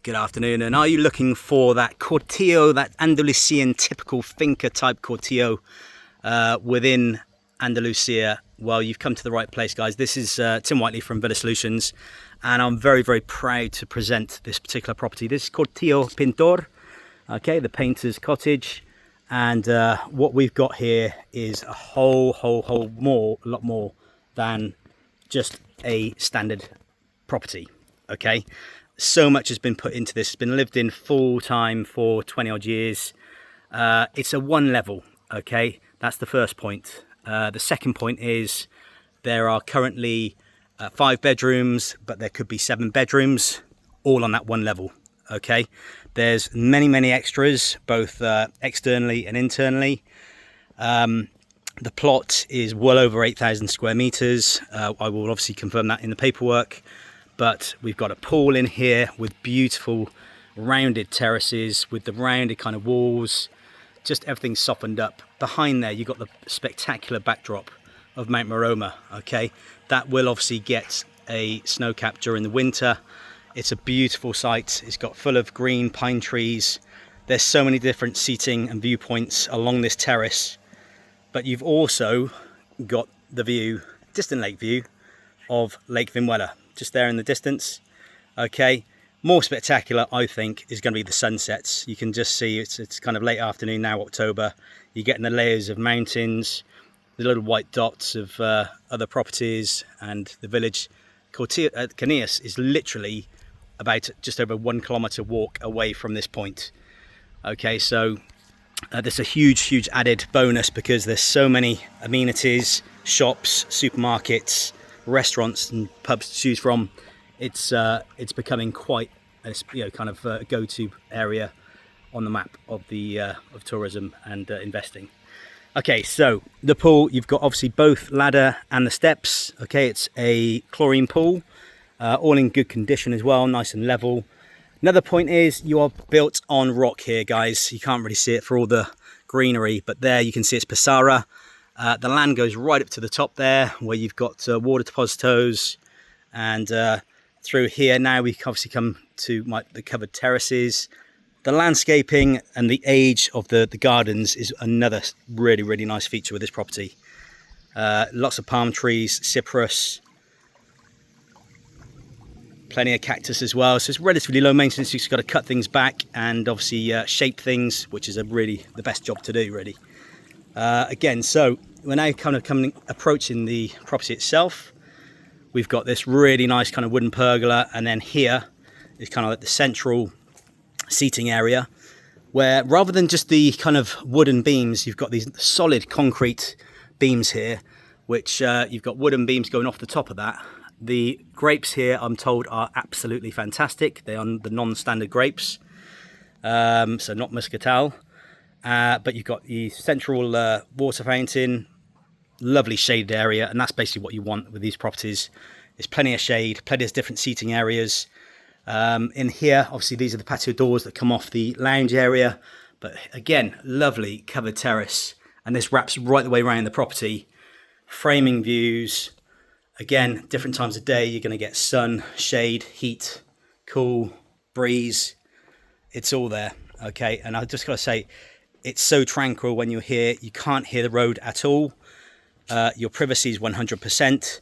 Good afternoon, and are you looking for that Cortijo, that Andalusian typical finca type Cortijo within Andalucia? Well, you've come to the right place, guys. This is Tim Whiteley from VillaSolutions, and I'm very, very proud to present this particular property. This is Cortijo Pinturo, okay, the painter's cottage, and what we've got here is a lot more than just a standard property, okay? So much has been put into this. It's been lived in full time for 20 odd years. It's a one level, okay? That's the first point. The second point is there are currently 5 bedrooms, but there could be 7 bedrooms, all on that one level, okay? There's many extras, both externally and internally. The plot is well over 8,000 square meters. I will obviously confirm that in the paperwork. But we've got a pool in here with beautiful rounded terraces with the rounded kind of walls, just everything softened up. Behind there you've got the spectacular backdrop of Mount Maroma, okay? That will obviously get a snow cap during the winter. It's a beautiful site. It's got full of green pine trees. There's so many different seating and viewpoints along this terrace, but you've also got the view, distant lake view of Lake Vimuela, just there in the distance, okay? More spectacular, I think, is going to be the sunsets. You can just see it's kind of late afternoon now, October. You're getting the layers of mountains, the little white dots of other properties, and the village. Canillas is literally about just over 1 kilometre walk away from this point. Okay, so there's a huge added bonus because there's so many amenities, shops, supermarkets, restaurants and pubs to choose from. It's becoming quite a kind of go-to area on the map of the of tourism and investing. Okay, so the pool, you've got obviously both ladder and the steps. Okay, it's a chlorine pool, all in good condition as well, nice and level. Another point is you are built on rock here, guys. You can't really see it for all the greenery, but there you can see it's Passara. The land goes right up to the top there where you've got water depositos, and through here now we obviously come to the covered terraces. The landscaping and the age of the gardens is another really nice feature with this property. Lots of palm trees, cypress, plenty of cactus as well, so it's relatively low maintenance. You've just got to cut things back and obviously shape things, which is really the best job to do, really. Again, so we're now kind of approaching the property itself. We've got this really nice kind of wooden pergola, and then here is kind of like the central seating area, where rather than just the kind of wooden beams, you've got these solid concrete beams here, which you've got wooden beams going off the top of that. The grapes here, I'm told, are absolutely fantastic. They are the non-standard grapes, so not muscatel. But you've got the central water fountain, lovely shaded area, and that's basically what you want with these properties. There's plenty of shade, plenty of different seating areas. In here, obviously, these are the patio doors that come off the lounge area. But again, lovely covered terrace, and this wraps right the way around the property. Framing views. Again, different times of day, you're going to get sun, shade, heat, cool, breeze. It's all there, okay? And I just got to say, it's so tranquil when you're here. You can't hear the road at all. Your privacy is 100%.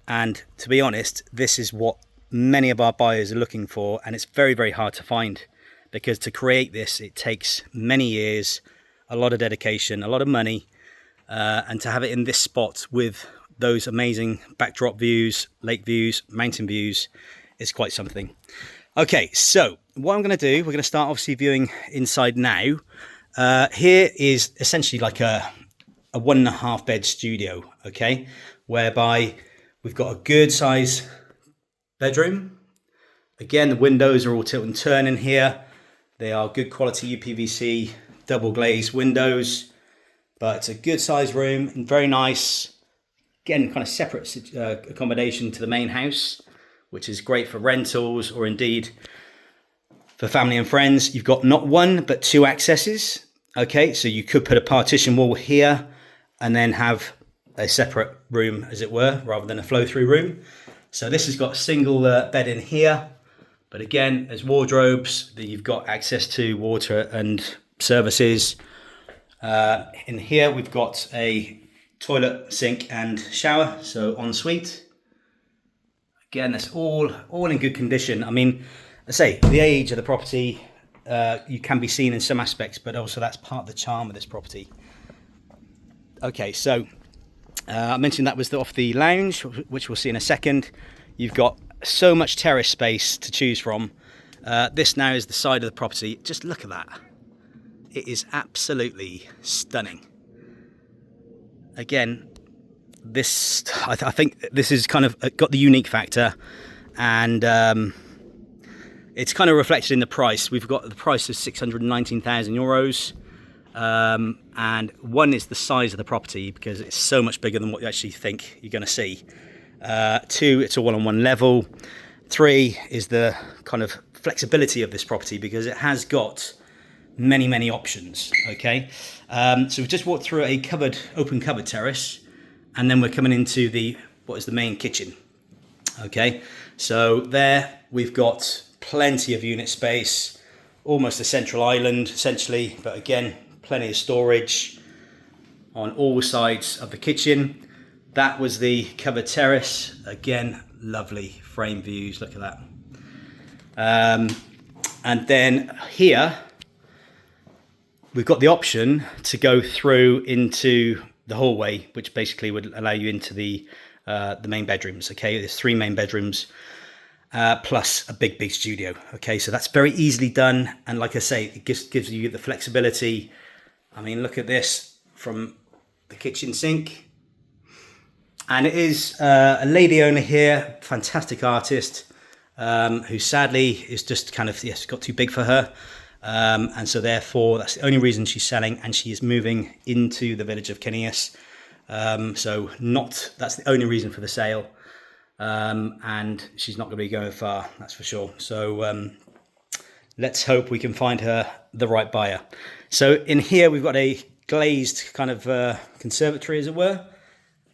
And to be honest, this is what many of our buyers are looking for. And it's very hard to find, because to create this, it takes many years, a lot of dedication, a lot of money. And to have it in this spot with those amazing backdrop views, lake views, mountain views, is quite something. Okay, so what I'm going to do, we're going to start obviously viewing inside now. Here is essentially like a 1.5 bed studio, okay, whereby we've got a good size bedroom. Again, the windows are all tilt and turn in here. They are good quality UPVC double glazed windows, but it's a good size room and very nice. Again, kind of separate accommodation to the main house, which is great for rentals or indeed for family and friends. You've got not one, but 2 accesses. Okay, so you could put a partition wall here and then have a separate room, as it were, rather than a flow-through room. So this has got a single bed in here, But again, there's wardrobes that you've got access to, water and services. In here, we've got a toilet, sink and shower, so ensuite. Again, that's all in good condition. I mean, I say the age of the property, you can be seen in some aspects, but also that's part of the charm of this property. Okay, so I mentioned that was off the lounge, which we'll see in a second. You've got so much terrace space to choose from. This now is the side of the property. Just look at that. It is absolutely stunning. Again, this I think this is kind of got the unique factor, and it's kind of reflected in the price. We've got the price of 619,000 euros. And one is the size of the property, because it's so much bigger than what you actually think you're going to see. Two, it's all on one level. Three is the kind of flexibility of this property, because it has got many options. Okay, so we've just walked through a open cupboard terrace, and then we're coming into what is the main kitchen. Okay, so there we've got plenty of unit space, almost a central island essentially, but again, plenty of storage on all sides of the kitchen. That was the covered terrace. Again, lovely frame views, look at that. And then here, we've got the option to go through into the hallway, which basically would allow you into the main bedrooms. Okay, there's 3 main bedrooms, plus a big studio. Okay, so that's very easily done. And like I say, it gives you the flexibility. I mean, look at this from the kitchen sink. And it is a lady owner here, fantastic artist, who sadly is just kind of, got too big for her. And so therefore, that's the only reason she's selling, and she is moving into the village of Canillas. That's the only reason for the sale. And she's not going to be going far, that's for sure. So let's hope we can find her the right buyer. So in here, we've got a glazed kind of conservatory, as it were.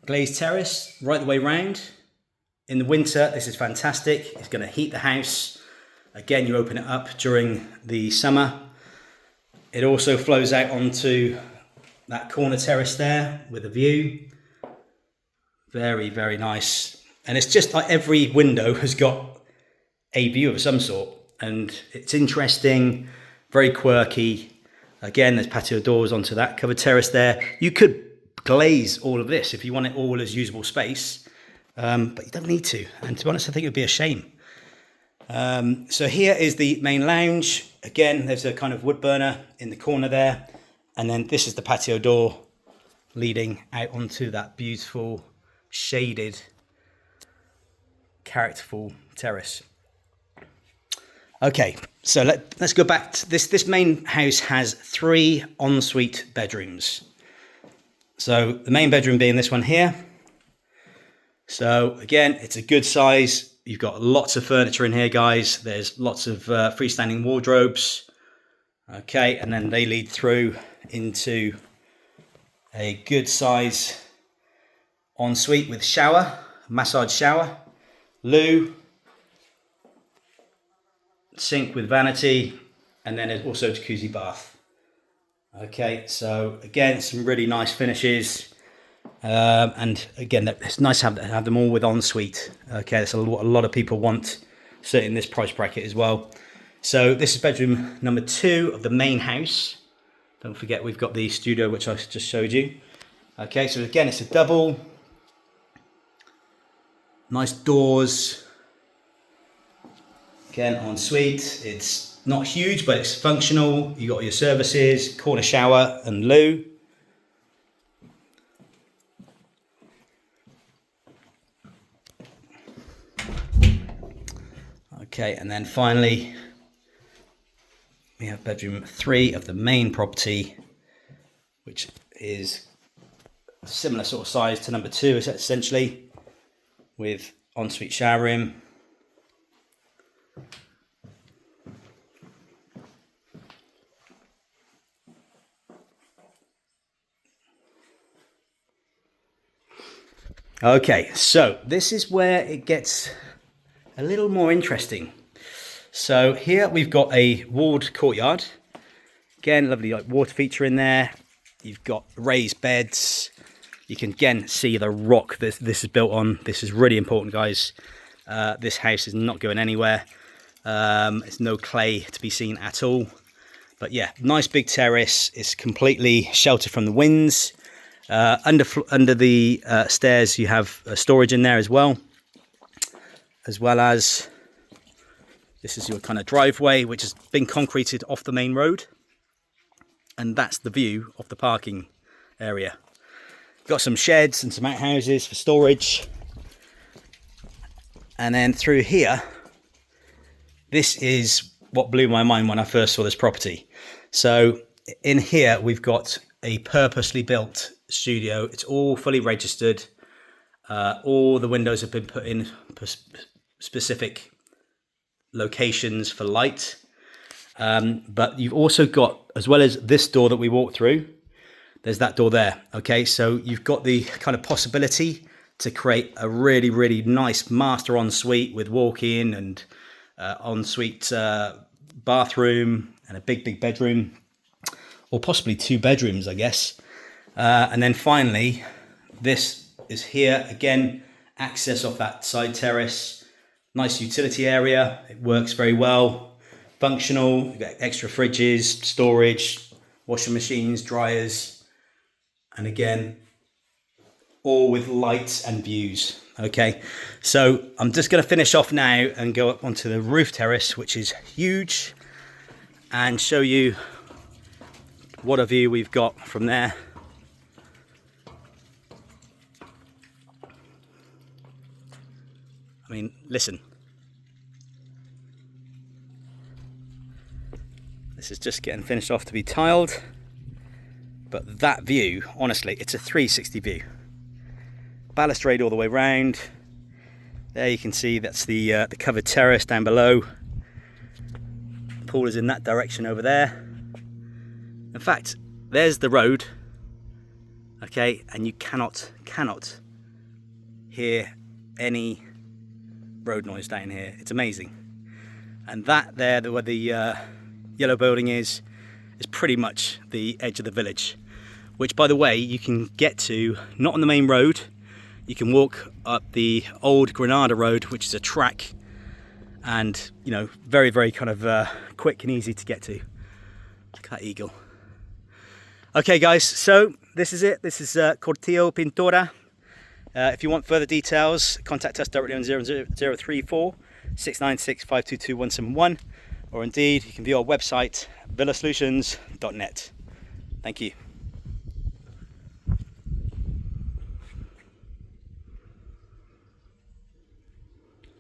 Glazed terrace right the way round. In the winter, this is fantastic. It's going to heat the house. Again, you open it up during the summer. It also flows out onto that corner terrace there with a view. Very nice. And it's just like every window has got a view of some sort. And it's interesting, very quirky. Again, there's patio doors onto that covered terrace there. You could glaze all of this if you want it all as usable space, but you don't need to. And to be honest, I think it would be a shame. So here is the main lounge. Again, there's a kind of wood burner in the corner there. And then this is the patio door leading out onto that beautiful, shaded, characterful terrace. Okay, so let's go back to this. This main house has 3 ensuite bedrooms. So the main bedroom being this one here. So again, it's a good size. You've got lots of furniture in here, guys. There's lots of freestanding wardrobes. Okay, and then they lead through into a good size ensuite with shower, massage shower, loo, sink with vanity, and then there's also a jacuzzi bath. Okay, so again, some really nice finishes, and again, it's nice to have them all with ensuite. Okay, that's a lot of people want, certainly in this price bracket as well. So this is bedroom number 2 of the main house. Don't forget, we've got the studio which I just showed you. Okay, so again, it's a double. Nice doors. Again, ensuite. It's not huge, but it's functional. You got your services, corner shower and loo. Okay, and then finally, we have bedroom 3 of the main property, which is a similar sort of size to number 2, essentially, with ensuite shower room. Okay, so this is where it gets a little more interesting. So here we've got a walled courtyard. Again, lovely like water feature in there. You've got raised beds. You can again see the rock that this is built on. This is really important, guys. This house is not going anywhere. There's no clay to be seen at all. But yeah, nice big terrace. It's completely sheltered from the winds. Under the stairs, you have storage in there as well as this is your kind of driveway, which has been concreted off the main road. And that's the view of the parking area. Got some sheds and some outhouses for storage. And then through here, this is what blew my mind when I first saw this property. So in here, we've got a purposely built studio. It's all fully registered. All the windows have been put in specific locations for light. But you've also got, as well as this door that we walked through, there's that door there. Okay, so you've got the kind of possibility to create a really, really nice master ensuite with walk-in and ensuite bathroom and a big bedroom, or possibly 2 bedrooms, I guess. And then finally, this is here again, access off that side terrace. Nice utility area. It works very well. Functional. You've got extra fridges, storage, washing machines, dryers, and again, all with lights and views. Okay, so I'm just going to finish off now and go up onto the roof terrace, which is huge, and show you what a view we've got from there. I mean, listen. This is just getting finished off to be tiled, but that view, honestly, it's a 360 view. Balustrade all the way round. There you can see that's the covered terrace down below. The pool is in that direction over there. In fact, there's the road. Okay, and you cannot hear any road noise down here. It's amazing. And that there, where the yellow building is pretty much the edge of the village, which, by the way, you can get to not on the main road. You can walk up the old Granada road, which is a track, and you know, very kind of quick and easy to get to. Look at that eagle. Okay guys, so this is it. This is Cortijo Pinturo. If you want further details, contact us directly on 034 696 522 171, or indeed you can view our website villasolutions.net. Thank you.